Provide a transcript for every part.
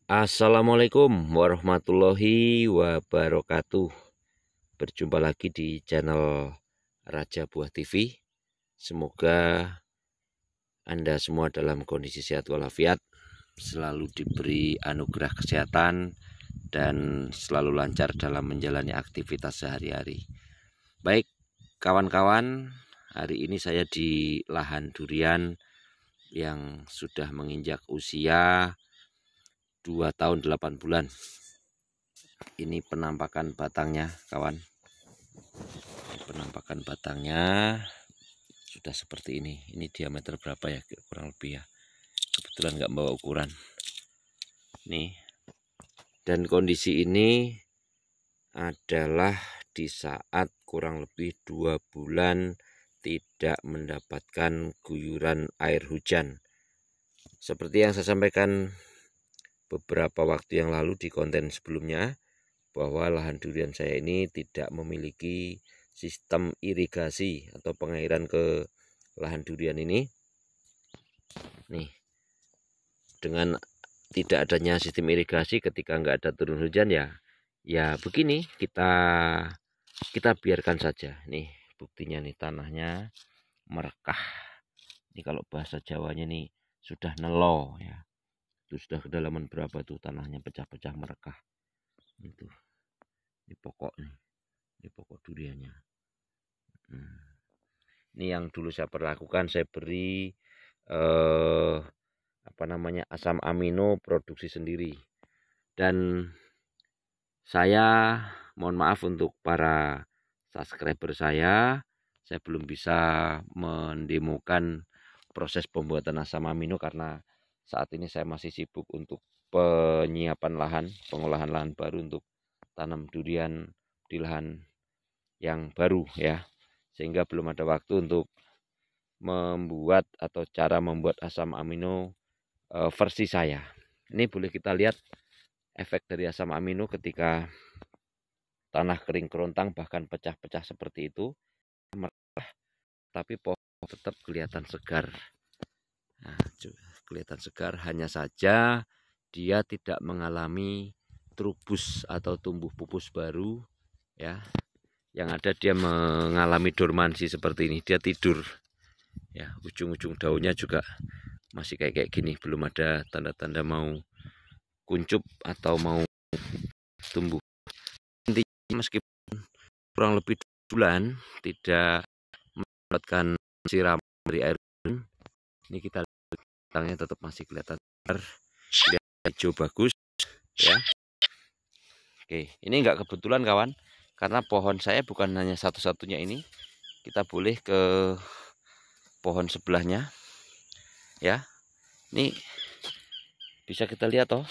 Assalamualaikum warahmatullahi wabarakatuh. Berjumpa lagi di channel Raja Buah TV. Semoga Anda semua dalam kondisi sehat walafiat, selalu diberi anugerah kesehatan dan selalu lancar dalam menjalani aktivitas sehari-hari. Baik kawan-kawan, hari ini saya di lahan durian yang sudah menginjak usia 2 tahun 8 bulan. Ini penampakan batangnya, kawan. Ini penampakan batangnya sudah seperti ini. Ini diameter berapa ya, kurang lebih ya. Kebetulan nggak bawa ukuran. Nih. Dan kondisi ini adalah di saat kurang lebih 2 bulan tidak mendapatkan guyuran air hujan. Seperti yang saya sampaikan beberapa waktu yang lalu di konten sebelumnya, bahwa lahan durian saya ini tidak memiliki sistem irigasi atau pengairan ke lahan durian ini. Nih, dengan tidak adanya sistem irigasi, ketika nggak ada turun hujan ya begini, kita biarkan saja. Nih buktinya, nih tanahnya merekah. Ini kalau bahasa Jawanya nih sudah nelo ya. Itu sudah kedalaman berapa tuh, tanahnya pecah-pecah merekah. Itu. Ini pokok nih. Ini pokok duriannya. Ini yang dulu saya perlakukan, saya beri asam amino produksi sendiri. Dan saya mohon maaf untuk para subscriber saya belum bisa mendemokan proses pembuatan asam amino karena saat ini saya masih sibuk untuk penyiapan lahan, pengolahan lahan baru untuk tanam durian di lahan yang baru ya, sehingga belum ada waktu untuk membuat atau cara membuat asam amino versi saya. Ini boleh kita lihat efek dari asam amino ketika tanah kering kerontang bahkan pecah-pecah seperti itu, tapi pohon tetap kelihatan segar. Nah, kelihatan segar, hanya saja dia tidak mengalami trubus atau tumbuh pupus baru ya. Yang ada dia mengalami dormansi seperti ini, dia tidur ya. Ujung-ujung daunnya juga masih kayak gini, belum ada tanda-tanda mau kuncup atau mau tumbuh. Intinya meskipun kurang lebih bulan tidak mendapatkan siram dari air, ini kita batangnya tetap masih kelihatan hijau bagus ya. Oke, ini enggak kebetulan kawan, karena pohon saya bukan hanya satu-satunya ini. Kita boleh ke pohon sebelahnya ya. Ini bisa kita lihat toh,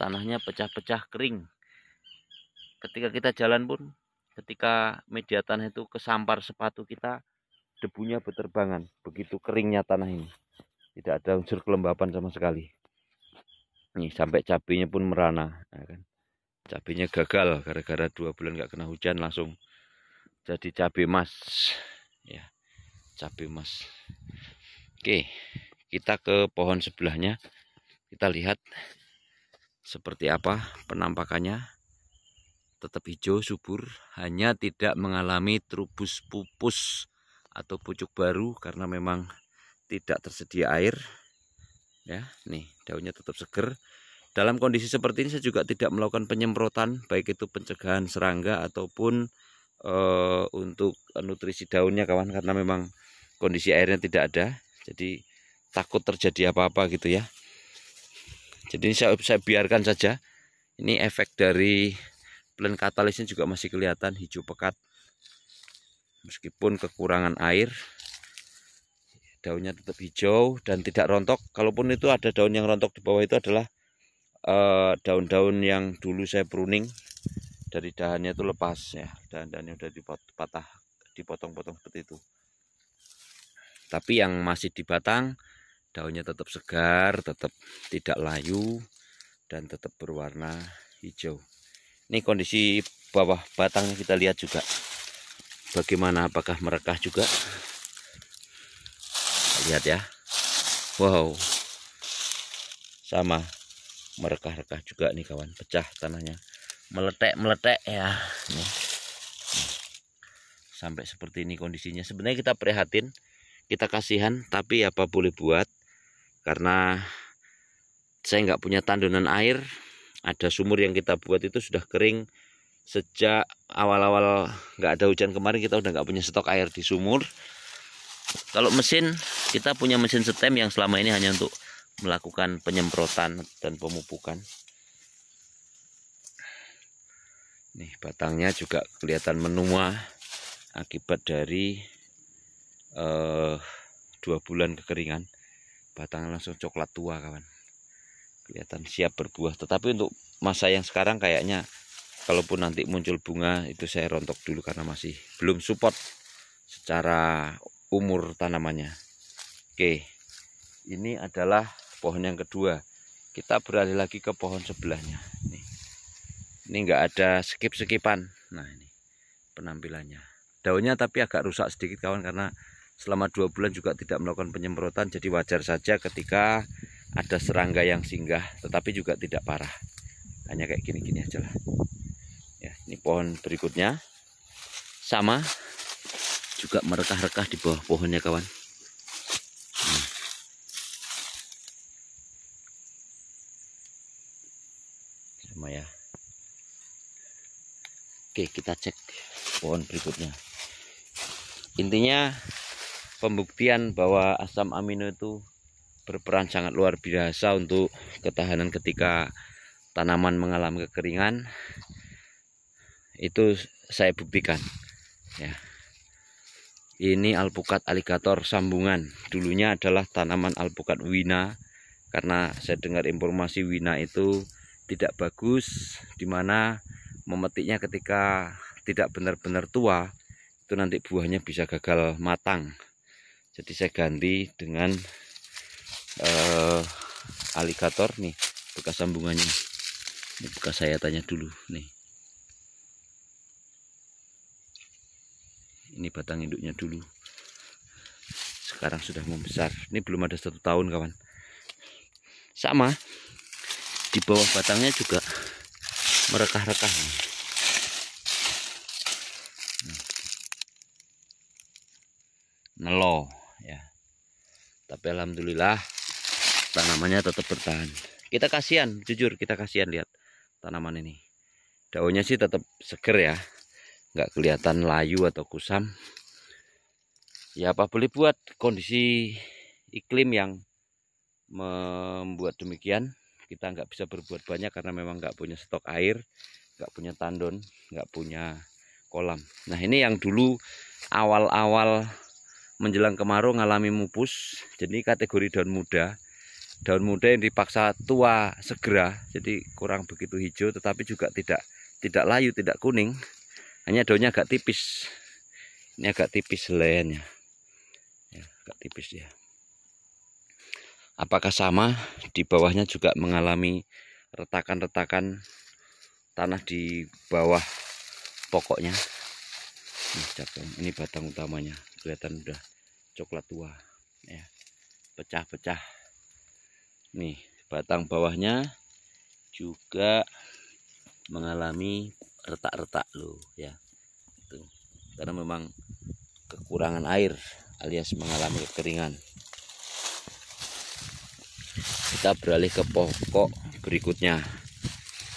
tanahnya pecah-pecah kering. Ketika kita jalan pun, ketika media tanah itu kesampar sepatu kita, debunya berterbangan. Begitu keringnya tanah ini, tidak ada unsur kelembapan sama sekali. Nih sampai cabenya pun merana ya kan. Cabenya gagal gara-gara 2 bulan nggak kena hujan, langsung jadi cabai emas ya, cabai emas. Oke, kita ke pohon sebelahnya, kita lihat seperti apa penampakannya. Tetap hijau subur, hanya tidak mengalami trubus pupus atau pucuk baru karena memang tidak tersedia air ya. Nih daunnya tetap seger. Dalam kondisi seperti ini saya juga tidak melakukan penyemprotan, baik itu pencegahan serangga ataupun untuk nutrisi daunnya kawan, karena memang kondisi airnya tidak ada, jadi takut terjadi apa-apa gitu ya. Jadi saya biarkan saja. Ini efek dari plen katalisnya juga masih kelihatan hijau pekat, meskipun kekurangan air. Daunnya tetap hijau dan tidak rontok. Kalaupun itu ada daun yang rontok di bawah, itu adalah daun-daun yang dulu saya pruning, dari dahannya itu lepas ya, dahan-dahannya udah dipatah, dipotong-potong seperti itu. Tapi yang masih di batang, daunnya tetap segar, tetap tidak layu, dan tetap berwarna hijau. Ini kondisi bawah batangnya kita lihat juga bagaimana, apakah merekah juga. Lihat ya, wow, sama merekah-rekah juga nih kawan, pecah tanahnya, meletek ya. Nih. Sampai seperti ini kondisinya. Sebenarnya kita prihatin, kita kasihan, tapi apa boleh buat, karena saya nggak punya tandunan air. Ada sumur yang kita buat itu sudah kering sejak awal-awal nggak ada hujan kemarin. Kita udah nggak punya stok air di sumur. Kalau mesin, kita punya mesin setem yang selama ini hanya untuk melakukan penyemprotan dan pemupukan. Nih batangnya juga kelihatan menua akibat dari 2 bulan kekeringan. Batangnya langsung coklat tua kawan, kelihatan siap berbuah. Tetapi untuk masa yang sekarang kayaknya kalaupun nanti muncul bunga itu saya rontok dulu karena masih belum support secara umur tanamannya. Oke, ini adalah pohon yang kedua. Kita beralih lagi ke pohon sebelahnya. Ini nggak ada skip-skipan. Nah ini penampilannya. Daunnya tapi agak rusak sedikit kawan, karena selama 2 bulan juga tidak melakukan penyemprotan. Jadi wajar saja ketika ada serangga yang singgah, tetapi juga tidak parah. Hanya kayak gini-gini aja lah. Ya, ini pohon berikutnya. Sama. Juga merekah-rekah di bawah pohonnya kawan. Sama ya. Oke, kita cek pohon berikutnya. Intinya pembuktian bahwa asam amino itu berperan sangat luar biasa untuk ketahanan ketika tanaman mengalami kekeringan. Itu saya buktikan ya. Ini alpukat alligator sambungan. Dulunya adalah tanaman alpukat wina, karena saya dengar informasi wina itu tidak bagus, dimana memetiknya ketika tidak benar-benar tua itu nanti buahnya bisa gagal matang. Jadi saya ganti dengan alligator nih, bekas sambungannya. Ini bekas saya tanya dulu nih. Ini batang induknya dulu. Sekarang sudah membesar. Ini belum ada 1 tahun kawan. Sama. Di bawah batangnya juga merekah-rekah. Nelo ya. Tapi alhamdulillah tanamannya tetap bertahan. Kita kasihan, jujur kita kasihan lihat tanaman ini. Daunnya sih tetap seger ya, nggak kelihatan layu atau kusam. Ya apa boleh buat, kondisi iklim yang membuat demikian. Kita nggak bisa berbuat banyak karena memang nggak punya stok air, nggak punya tandon, nggak punya kolam. Nah ini yang dulu awal-awal menjelang kemarau ngalami mupus, jadi kategori daun muda. Daun muda yang dipaksa tua segera, jadi kurang begitu hijau, tetapi juga tidak layu, tidak kuning, hanya daunnya agak tipis. Ini agak tipis helaiannya, ya, agak tipis ya. Apakah sama? Di bawahnya juga mengalami retakan-retakan tanah di bawah pokoknya. Ini batang utamanya, kelihatan udah coklat tua, ya, pecah-pecah. Nih batang bawahnya juga mengalami retak-retak loh ya. Itu karena memang kekurangan air alias mengalami kekeringan. Kita beralih ke pokok berikutnya.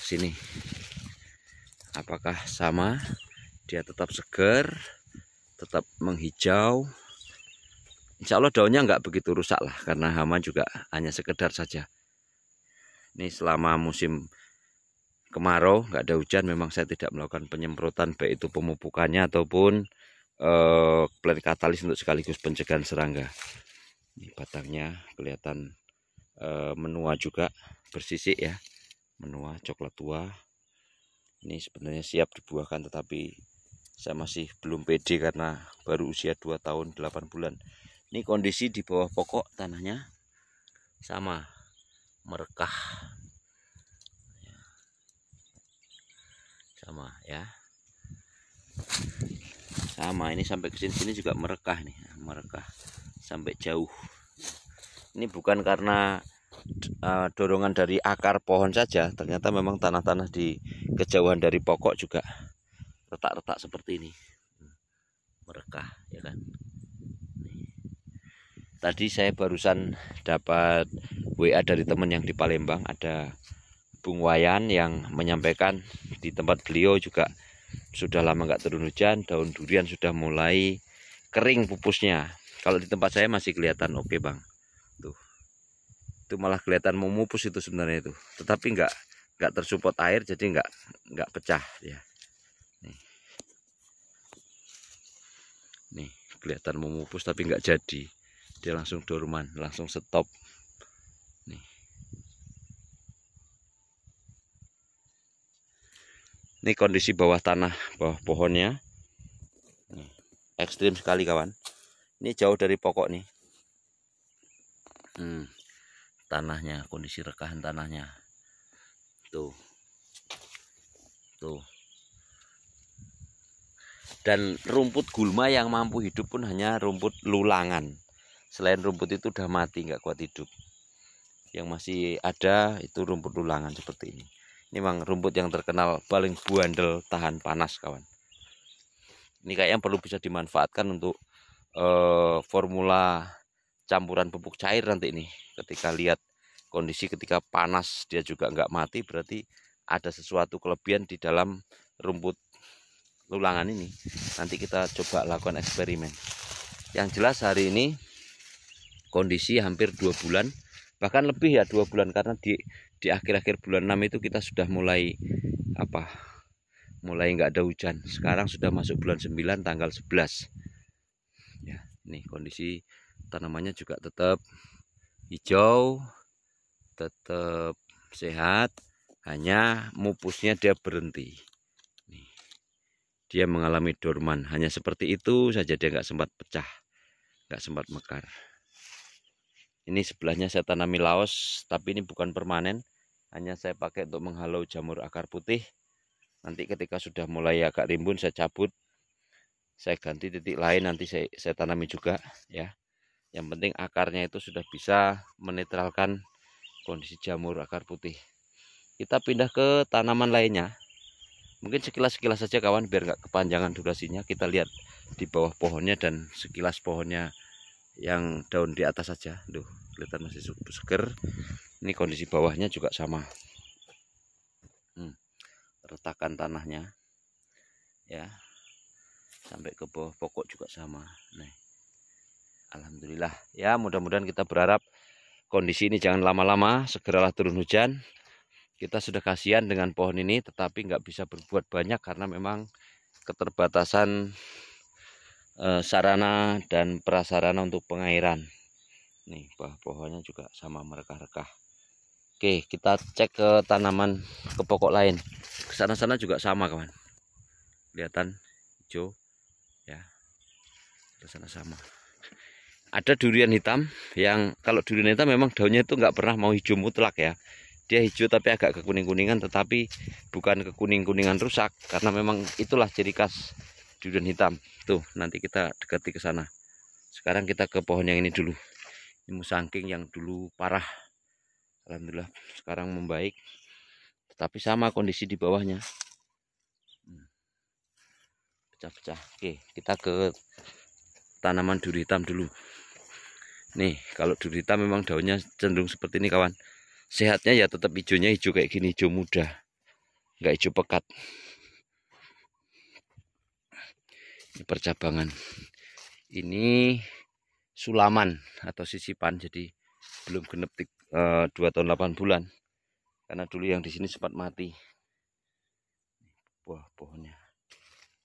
Sini. Apakah sama? Dia tetap segar, tetap menghijau. Insya Allah daunnya nggak begitu rusak lah, karena hama juga hanya sekedar saja. Ini selama musim kemarau nggak ada hujan, memang saya tidak melakukan penyemprotan, baik itu pemupukannya ataupun plant katalis untuk sekaligus pencegahan serangga. Ini batangnya kelihatan menua juga, bersisik ya, menua coklat tua. Ini sebenarnya siap dibuahkan, tetapi saya masih belum pede karena baru usia 2 tahun 8 bulan. Ini kondisi di bawah pokok tanahnya sama, merekah. Sama ya. Sama, ini sampai ke sini juga merekah nih, merekah sampai jauh. Ini bukan karena dorongan dari akar pohon saja, ternyata memang tanah-tanah di kejauhan dari pokok juga retak-retak seperti ini, merekah ya kan. Tadi saya barusan dapat WA dari teman yang di Palembang, ada Bung Wayan yang menyampaikan di tempat beliau juga sudah lama nggak turun hujan, daun durian sudah mulai kering pupusnya. Kalau di tempat saya masih kelihatan oke bang, tuh itu malah kelihatan memupus itu sebenarnya itu, tetapi nggak tersupport air, jadi nggak pecah ya. Nih kelihatan memupus tapi nggak jadi, dia langsung dorman, langsung stop. Nih. Ini kondisi bawah tanah, bawah pohonnya. Nih, ekstrim sekali kawan. Ini jauh dari pokok nih. Tanahnya, kondisi rekahan tanahnya. Tuh. Tuh. Dan rumput gulma yang mampu hidup pun hanya rumput lulangan. Selain rumput itu udah mati, nggak kuat hidup. Yang masih ada itu rumput lulangan seperti ini. Ini memang rumput yang terkenal paling bandel tahan panas kawan. Ini kayaknya perlu bisa dimanfaatkan untuk formula campuran pupuk cair nanti ini. Ketika lihat kondisi ketika panas dia juga nggak mati, berarti ada sesuatu kelebihan di dalam rumput lulangan ini. Nanti kita coba lakukan eksperimen. Yang jelas hari ini kondisi hampir 2 bulan, bahkan lebih ya 2 bulan, karena di akhir-akhir bulan 6 itu kita sudah mulai nggak ada hujan. Sekarang sudah masuk bulan 9 tanggal 11 ya. Nih kondisi tanamannya juga tetap hijau, tetap sehat, hanya mupusnya dia berhenti. Nih, dia mengalami dorman, hanya seperti itu saja, dia nggak sempat pecah, nggak sempat mekar. Ini sebelahnya saya tanami laos, tapi ini bukan permanen, hanya saya pakai untuk menghalau jamur akar putih. Nanti ketika sudah mulai agak rimbun saya cabut, saya ganti titik lain, nanti saya tanami juga ya. Yang penting akarnya itu sudah bisa menetralkan kondisi jamur akar putih. Kita pindah ke tanaman lainnya. Mungkin sekilas-sekilas saja kawan, biar nggak kepanjangan durasinya. Kita lihat di bawah pohonnya dan sekilas pohonnya yang daun di atas saja. Duh, kelihatan masih seger. Ini kondisi bawahnya juga sama. Retakan tanahnya ya, sampai ke bawah pokok juga sama. Nah, alhamdulillah ya, mudah-mudahan kita berharap kondisi ini jangan lama-lama, segeralah turun hujan. Kita sudah kasihan dengan pohon ini, tetapi nggak bisa berbuat banyak karena memang keterbatasan sarana dan prasarana untuk pengairan. Nih bawah pohonnya juga sama merekah-rekah. Oke, kita cek ke tanaman, ke pokok lain. Ke sana-sana juga sama kawan. Kelihatan hijau ya. Ke sana sama. Ada durian hitam yang, kalau durian hitam memang daunnya itu nggak pernah mau hijau mutlak ya. Dia hijau tapi agak kekuning-kuningan, tetapi bukan kekuning-kuningan rusak, karena memang itulah ciri khas durian hitam. Tuh, nanti kita dekati ke sana. Sekarang kita ke pohon yang ini dulu. Ini musangking yang dulu parah. Alhamdulillah sekarang membaik. Tetapi sama kondisi di bawahnya. Pecah-pecah. Oke, kita ke tanaman duri hitam dulu. Nih, kalau duri hitam memang daunnya cenderung seperti ini kawan. Sehatnya ya tetap hijaunya hijau kayak gini, hijau muda. Nggak hijau pekat. Ini percabangan. Ini sulaman atau sisipan, jadi belum genep 2 tahun 8 bulan. Karena dulu yang di sini sempat mati. Wah, pohonnya.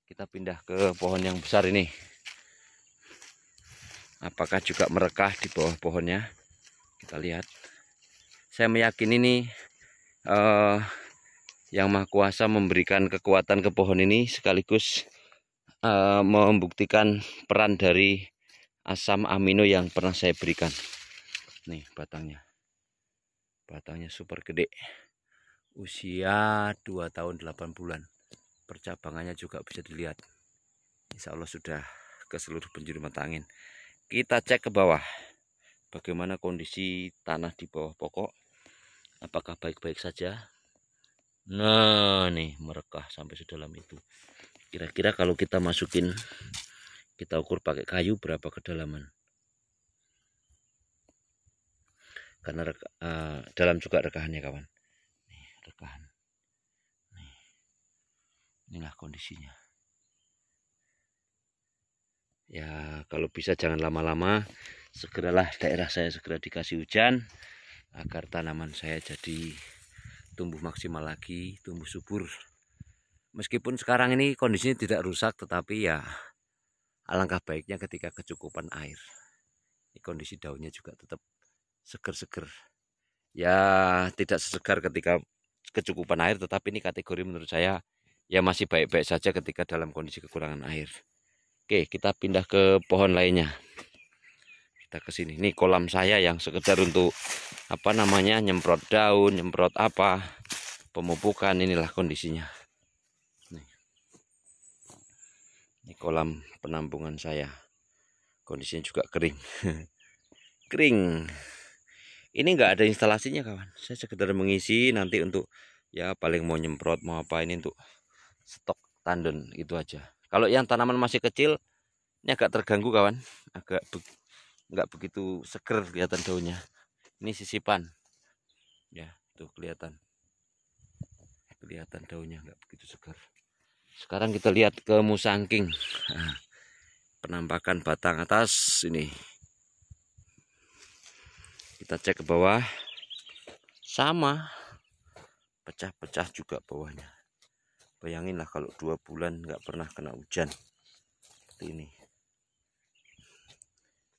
Kita pindah ke pohon yang besar ini. Apakah juga merekah di bawah pohonnya? Kita lihat. Saya meyakini ini Yang Maha Kuasa memberikan kekuatan ke pohon ini, sekaligus membuktikan peran dari asam amino yang pernah saya berikan. Nih batangnya. Batangnya super gede. Usia 2 tahun 8 bulan. Percabangannya juga bisa dilihat. Insya Allah sudah ke seluruh penjuru mata angin. Kita cek ke bawah. bagaimana kondisi tanah di bawah pokok, apakah baik-baik saja. Nah nih merekah sampai sedalam itu. Kira-kira kalau kita masukin, kita ukur pakai kayu berapa kedalaman, karena dalam juga rekahannya kawan. Nih, rekahan. Nih. Inilah kondisinya. Ya kalau bisa jangan lama-lama, segeralah daerah saya segera dikasih hujan agar tanaman saya jadi tumbuh maksimal lagi, tumbuh subur. Meskipun sekarang ini kondisinya tidak rusak, tetapi ya alangkah baiknya ketika kecukupan air. Ini kondisi daunnya juga tetap seger-seger. Ya tidak sesegar ketika kecukupan air, tetapi ini kategori menurut saya ya masih baik-baik saja ketika dalam kondisi kekurangan air. Oke, kita pindah ke pohon lainnya. Kita ke sini. Ini kolam saya yang sekedar untuk apa namanya, nyemprot daun, nyemprot apa, pemupukan. Inilah kondisinya. Ini kolam penampungan saya. Kondisinya juga kering. Kering. Ini enggak ada instalasinya kawan. Saya sekedar mengisi nanti untuk ya paling mau nyemprot mau apa, ini untuk stok tandon itu aja. Kalau yang tanaman masih kecil ini agak terganggu kawan, agak nggak begitu seger kelihatan daunnya. Ini sisipan ya, tuh kelihatan daunnya nggak begitu segar. Sekarang kita lihat ke musangking. Nah, penampakan batang atas ini, kita cek ke bawah, sama pecah-pecah juga bawahnya. Bayanginlah kalau 2 bulan nggak pernah kena hujan seperti ini.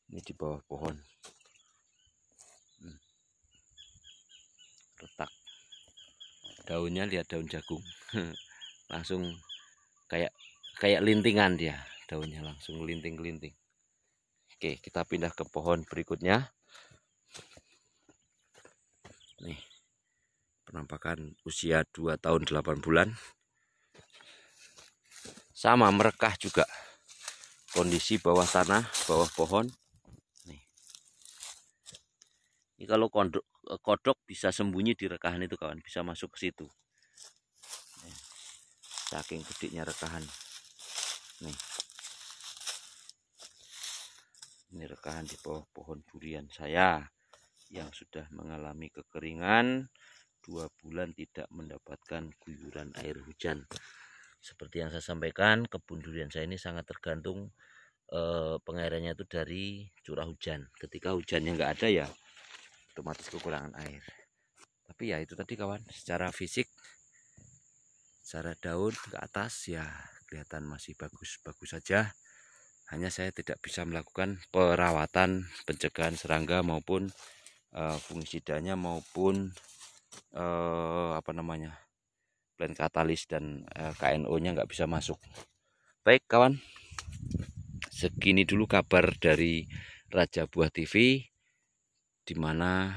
Ini di bawah pohon retak. Daunnya lihat daun jagung. Langsung kayak lintingan dia, daunnya langsung linting-linting. Oke, kita pindah ke pohon berikutnya. Nih, penampakan usia 2 tahun 8 bulan. Sama merekah juga. Kondisi bawah tanah, bawah pohon. Nih. Ini kalau kodok bisa sembunyi di rekahan itu kawan, bisa masuk ke situ. Nih. Saking gedenya rekahan. Nih. Ini rekahan di bawah pohon durian saya yang sudah mengalami kekeringan, 2 bulan tidak mendapatkan guyuran air hujan. Seperti yang saya sampaikan, kebun durian saya ini sangat tergantung pengairannya itu dari curah hujan. Ketika hujannya nggak ada ya otomatis kekurangan air. Tapi ya itu tadi kawan, secara fisik, secara daun ke atas ya kelihatan masih bagus-bagus saja. Hanya saya tidak bisa melakukan perawatan pencegahan serangga maupun fungisidanya maupun plant katalis dan KNO-nya nggak bisa masuk. Baik kawan, segini dulu kabar dari Raja Buah TV, di mana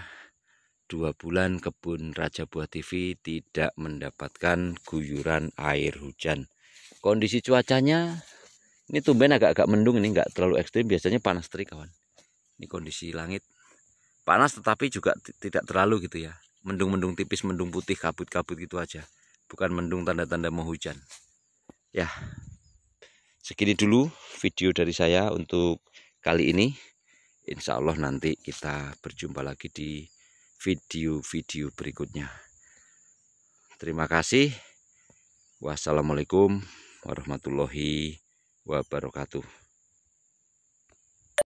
2 bulan kebun Raja Buah TV tidak mendapatkan guyuran air hujan. Kondisi cuacanya ini tumben agak-agak mendung, ini nggak terlalu ekstrim, biasanya panas terik kawan. Ini kondisi langit panas tetapi juga tidak terlalu gitu ya, mendung-mendung tipis, mendung putih, kabut-kabut gitu aja, bukan mendung tanda-tanda mau hujan. Ya, segini dulu video dari saya untuk kali ini. Insya Allah nanti kita berjumpa lagi di video-video berikutnya. Terima kasih. Wassalamualaikum warahmatullahi wabarakatuh.